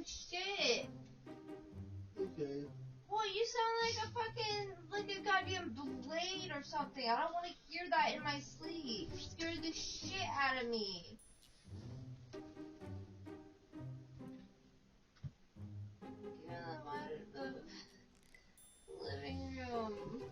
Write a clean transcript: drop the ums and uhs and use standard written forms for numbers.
fucking shit. Okay. Boy, you sound like a goddamn blade or something. I don't want to hear that in my sleep. You scared the shit out of me. Get out of the living room.